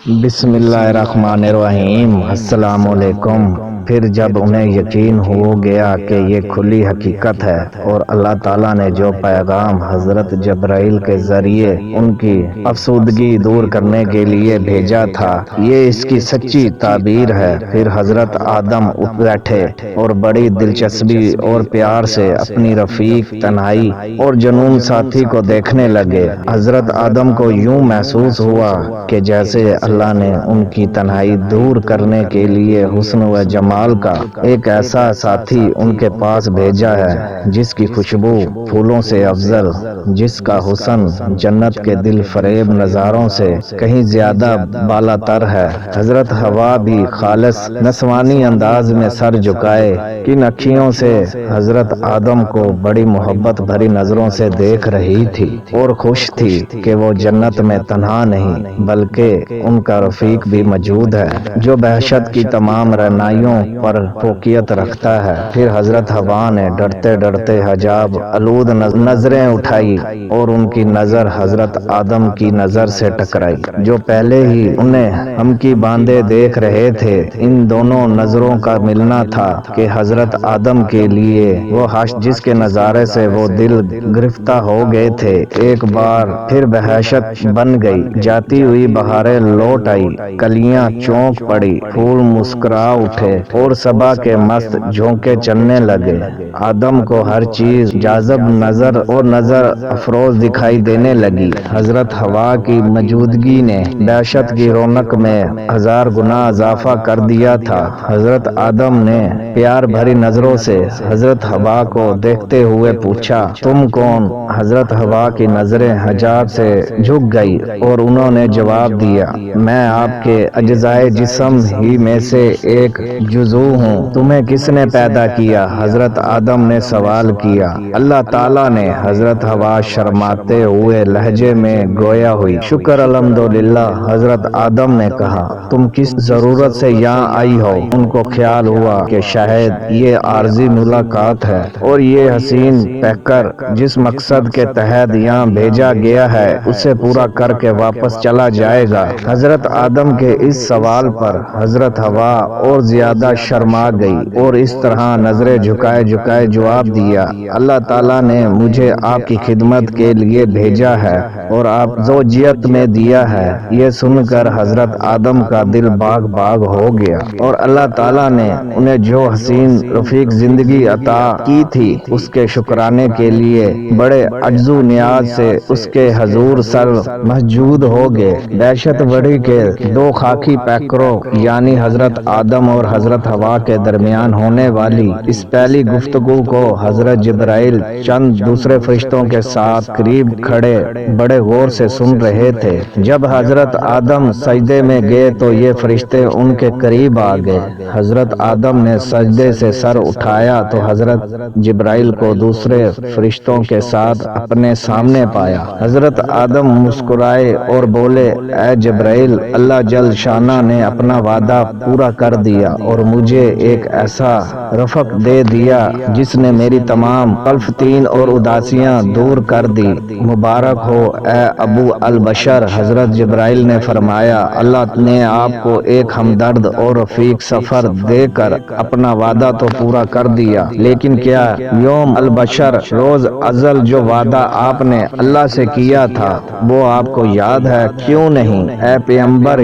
بسم اللہ الرحمن الرحیم۔ السلام علیکم۔ پھر جب انہیں یقین ہو گیا کہ یہ کھلی حقیقت ہے اور اللہ تعالیٰ نے جو پیغام حضرت جبرائیل کے ذریعے ان کی افسردگی دور کرنے کے لیے بھیجا تھا، یہ اس کی سچی تعبیر ہے، پھر حضرت آدم اٹھ بیٹھے اور بڑی دلچسپی اور پیار سے اپنی رفیق تنہائی اور جنون ساتھی کو دیکھنے لگے۔ حضرت آدم کو یوں محسوس ہوا کہ جیسے اللہ نے ان کی تنہائی دور کرنے کے لیے حسن و جمال کا ایک ایسا ساتھی ان کے پاس بھیجا ہے جس کی خوشبو پھولوں سے افضل، جس کا حسن جنت کے دل فریب نظاروں سے کہیں زیادہ بالا تر ہے۔ حضرت حوا بھی خالص نسوانی انداز میں سر جھکائے کن اکھیوں سے حضرت آدم کو بڑی محبت بھری نظروں سے دیکھ رہی تھی اور خوش تھی کہ وہ جنت میں تنہا نہیں بلکہ ان کا رفیق بھی موجود ہے جو بہشت کی تمام رعنائیوں پر فوقیت رکھتا ہے۔ پھر حضرت حوا نے ڈرتے ڈرتے حجاب آلود نظریں اٹھائی اور ان کی نظر حضرت آدم کی نظر سے ٹکرائی جو پہلے ہی انہیں ہم کی باندھے دیکھ رہے تھے۔ ان دونوں نظروں کا ملنا تھا کہ حضرت آدم کے لیے وہ حشر جس کے نظارے سے وہ دل گرفتہ ہو گئے تھے ایک بار پھر بہشت بن گئی۔ جاتی ہوئی بہاریں لوٹ آئی، کلیاں چونک پڑی، پھول مسکرا اٹھے اور صبا کے مست جھونکے چلنے لگے۔ آدم کو ہر چیز جاذب نظر اور نظر افروز دکھائی دینے لگی۔ حضرت حوا کی موجودگی نے بہشت کی رونق میں ہزار گنا اضافہ کر دیا تھا۔ حضرت آدم نے پیار بھری نظروں سے حضرت حوا کو دیکھتے ہوئے پوچھا، تم کون؟ حضرت حوا کی نظریں حجاب سے جھک گئی اور انہوں نے جواب دیا، میں آپ کے اجزائے جسم ہی میں سے ایک جزو ہوں۔ تمہیں کس نے پیدا کیا؟ حضرت آدم نے سوال کیا۔ اللہ تعالیٰ نے۔ حضرت حوا شرماتے ہوئے لہجے میں گویا ہوئی، شکر الحمدللہ۔ حضرت آدم نے کہا، تم کس ضرورت سے یہاں آئی ہو؟ ان کو خیال ہوا کہ شاید یہ عارضی ملاقات ہے اور یہ حسین پیکر جس مقصد کے تحت یہاں بھیجا گیا ہے اسے پورا کر کے واپس چلا جائے گا۔ حضرت آدم کے اس سوال پر حضرت حوا اور زیادہ شرما گئی اور اس طرح نظریں جھکائے جھکائے جواب دیا، اللہ تعالیٰ نے مجھے آپ کی خدمت کے لیے بھیجا ہے اور آپ زوجیت میں دیا ہے۔ یہ سن کر حضرت آدم کا دل باغ باغ ہو گیا اور اللہ تعالیٰ نے انہیں جو حسین رفیق زندگی عطا کی تھی اس کے شکرانے کے لیے بڑے عجز و نیاز سے اس کے حضور سر مسجود ہو گئے۔ بہشت بڑھی کہ دو خاکی پیکروں یعنی حضرت آدم اور حضرت حوا کے درمیان ہونے والی اس پہلی گفتگو کو حضرت جبرائیل چند دوسرے فرشتوں کے ساتھ قریب کھڑے بڑے غور سے سن رہے تھے۔ جب حضرت آدم سجدے میں گئے تو یہ فرشتے ان کے قریب آ گئے۔ حضرت آدم نے سجدے سے سر اٹھایا تو حضرت جبرائیل کو دوسرے فرشتوں کے ساتھ اپنے سامنے پایا۔ حضرت آدم مسکرائے اور بولے، اے جبرائیل، اللہ جل شانہ نے اپنا وعدہ پورا کر دیا اور مجھے ایک ایسا رفق دے دیا جس نے میری تمام تلفتیں اور اداسیاں دور کر دی۔ مبارک ہو اے ابو البشر۔ حضرت جبرائیل نے فرمایا، اللہ نے آپ کو ایک ہمدرد اور رفیق سفر دے کر اپنا وعدہ تو پورا کر دیا، لیکن کیا یوم البشر روز ازل جو وعدہ آپ نے اللہ سے کیا تھا وہ آپ کو یاد ہے؟ کیوں نہیں؟ اے پیغمبر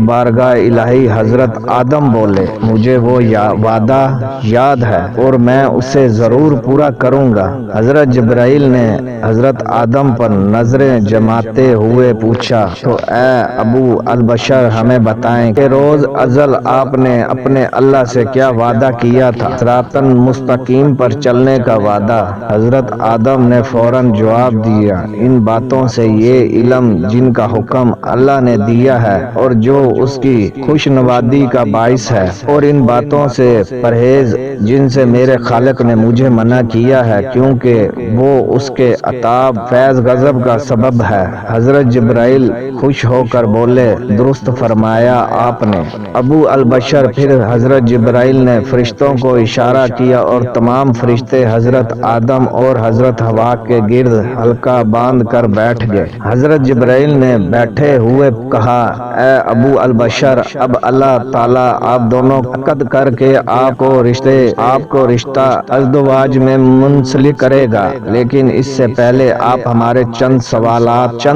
بارگاہ الہی حضرت آدم بولے، مجھے وہ وعدہ یاد ہے اور میں اسے ضرور پورا کروں گا۔ حضرت جبرائیل نے حضرت آدم پر نظریں جماتے ہوئے پوچھا، تو اے ابو البشر ہمیں بتائیں کہ روز ازل آپ نے اپنے اللہ سے کیا وعدہ کیا تھا؟ صراطاً مستقیم پر چلنے کا وعدہ۔ حضرت آدم نے فوراً جواب دیا، ان باتوں سے یہ علم جن کا حکم اللہ نے دیا ہے اور جو اس کی خوش نوادی کا باعث ہے، اور ان ان باتوں سے پرہیز جن سے میرے خالق نے مجھے منع کیا ہے، کیونکہ وہ اس کے عتاب فیض غضب کا سبب ہے۔ حضرت جبرائیل خوش ہو کر بولے، درست فرمایا آپ نے ابو البشر۔ پھر حضرت جبرائیل نے فرشتوں کو اشارہ کیا اور تمام فرشتے حضرت آدم اور حضرت حوا کے گرد حلقہ باندھ کر بیٹھ گئے۔ حضرت جبرائیل نے بیٹھے ہوئے کہا، اے ابو البشر، اب اللہ تعالیٰ آپ دونوں عقد کر کے آپ کو رشتہ ازدواج میں منسلک کرے گا، لیکن اس سے پہلے آپ ہمارے چند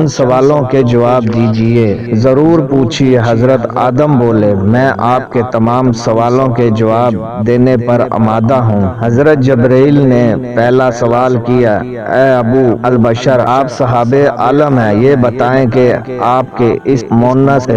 سوالوں کے جواب دیجئے۔ ضرور پوچھیے۔ حضرت آدم بولے، میں آپ کے تمام سوالوں کے جواب دینے پر آمادہ ہوں۔ حضرت جبرائیل نے پہلا سوال کیا، اے ابو البشر، آپ صاحب عالم ہیں، یہ بتائیں کہ آپ کے اس مونس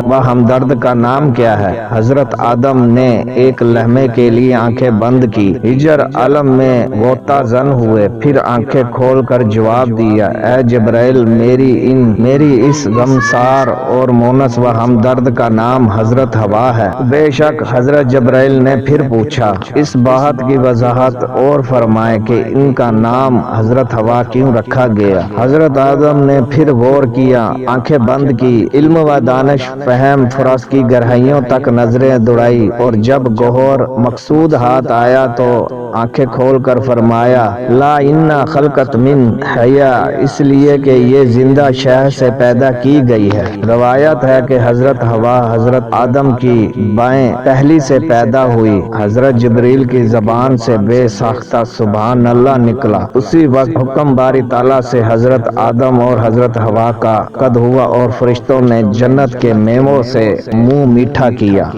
و ہمدرد کا نام کیا ہے؟ حضرت آدم نے ایک لمحے کے لیے آنکھیں بند کی، ہجر عالم میں غوطہ زن ہوئے، پھر آنکھیں کھول کر جواب دیا، اے جبرائیل، میری اس غمسار اور مونس و ہمدرد کا نام حضرت حوا ہے۔ بے شک۔ حضرت جبرائیل نے پھر پوچھا، اس بات کی وضاحت اور فرمائیں کہ ان کا نام حضرت حوا کیوں رکھا گیا؟ حضرت آدم نے پھر غور کیا، آنکھیں بند کی، علم و دانش فہم فرس کی گہرائیوں تک نظریں دوڑائی، اور جب گوہر مقصود ہاتھ آیا تو آنکھیں کھول کر فرمایا، لا انا خلقت من حیا، اس لیے کہ یہ زندہ شہ سے پیدا کی گئی ہے۔ روایت ہے کہ حضرت حوا حضرت آدم کی بائیں پہلی سے پیدا ہوئی۔ حضرت جبرائیل کی زبان سے بے ساختہ سبحان اللہ نکلا۔ اسی وقت حکم باری تعالیٰ سے حضرت آدم اور حضرت حوا کا قد ہوا اور فرشتوں نے جنت کے میووں سے منہ میٹھا کیا۔